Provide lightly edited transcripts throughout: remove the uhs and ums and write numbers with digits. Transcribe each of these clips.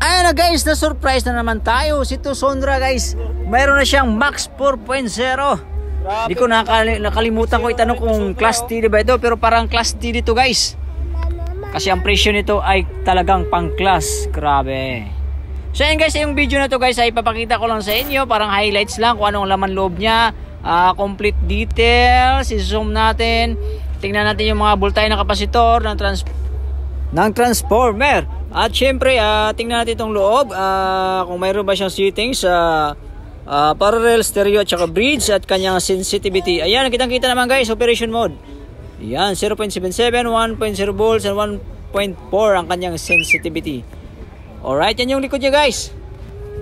Ayan na guys, na-surprise na naman tayo. Si Tucson-Ra guys, mayroon na siyang Max 4.0. Hindi ko nakalimutan ko itanong kung Class T ba ito, pero parang Class T dito guys. Kasi ang presyo nito ay talagang pang-class. Grabe. So ayan guys, yung video na to guys ay ipapakita ko lang sa inyo. Parang highlights lang kung anong laman loob niya. Complete details. I-zoom natin. Tingnan natin yung mga voltahe na kapasitor ng transformer. At syempre, tingnan natin itong loob. Kung mayroon ba siyang settings parallel, stereo at saka bridge at kanyang sensitivity. Ayan, kitang-kita naman guys, operation mode. Ayan, 0.77, 1.0 volts and 1.4 ang kanyang sensitivity. Alright, yan yung likod niya guys.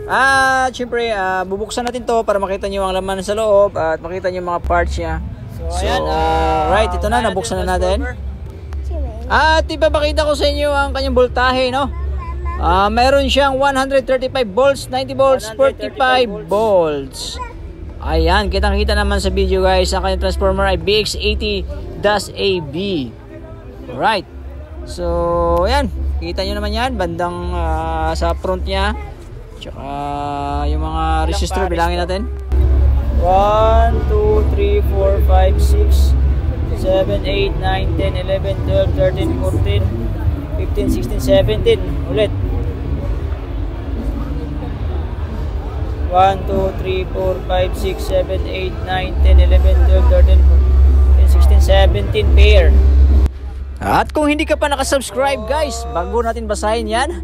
At syempre, bubuksan natin to para makita nyo ang laman sa loob at makita nyo yung mga parts niya. So ayan, right, ito na, nabuksan na natin. At ipapakita ko sa inyo ang kanyang voltahe, no? Meron siyang 135 volts, 90 volts, 45 volts. Ayan, kitang-kita naman sa video guys. Ang kanyang transformer ay BX80-AB. Alright. So, ayan. Kita nyo naman yan. Bandang sa front niya. Tsaka yung mga resistor, bilangin natin. 1, 2, 3, 4, 5, 6 7, 8, 9, 10, 11, 12, 13, 14, 15, 16, 17. Ulit. 1, 2, 3, 4, 5, 6, 7, 8, 9, 10, 11, 12, 13, 14, 15, 16, 17 pair. At kung hindi ka pa nakasubscribe guys, bago natin basahin yan,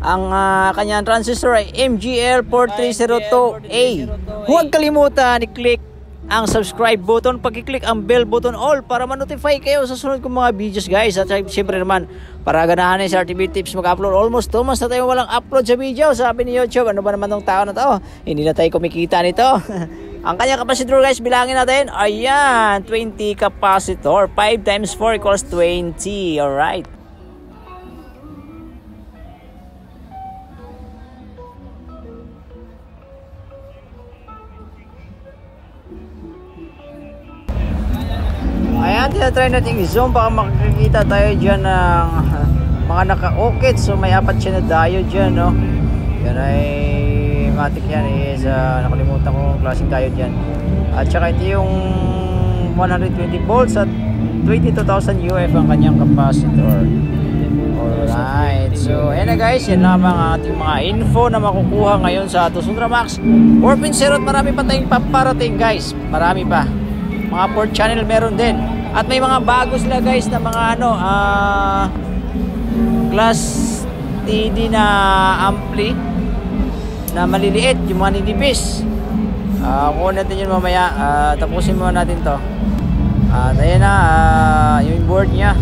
ang kanyang transistor ay MGL4302A. Huwag kalimutan i-click ang subscribe button, pag-click ang bell button all para ma-notify kayo sa sunod kong mga videos guys. At siyempre naman, para ganahan sa RTV Tips mag-upload, almost 2 months na tayo walang upload sa video. Sabi ni YouTube, ano ba naman tong tao na to? Hindi na tayo kumikita nito. Ang kanyang capacitor guys, bilangin natin. Ayan, 20 capacitor. 5 times 4 equals 20. Alright. Ayan, tinatry natin i-zoom baka makikita tayo dyan ng mga naka-okit. So may apat siya na diode dyan, no? Yan ay matic yan is nakalimutan ko klaseng diode dyan. At saka ito yung 120 volts at 22,000 UF ang kanyang capacitor. Alright, so ayan na guys, yan lamang ang ating mga info na makukuha ngayon sa Tucson-Ra Max 4.0. At marami pa tayong paparating guys, marami pa. Mga port channel meron din. At may mga bago sila guys na mga Class TD na ampli na maliliit, yung mga nidipis. Kuha natin yun mamaya. Tapusin muna natin to. At ayan na, yung board nya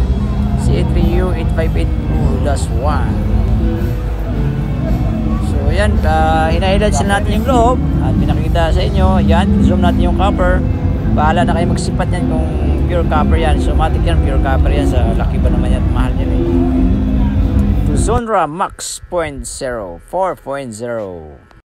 CA3U8582-1. So yan, hinahilat sa natin yung loob at pinakita sa inyo. Yan, zoom natin yung copper. Bahala na kayo magsipat yan kung pure copper yan. So matik yan, pure copper yan. Sa laki ba naman yan, mahal yan eh. Tucson-Ra Max 4.0.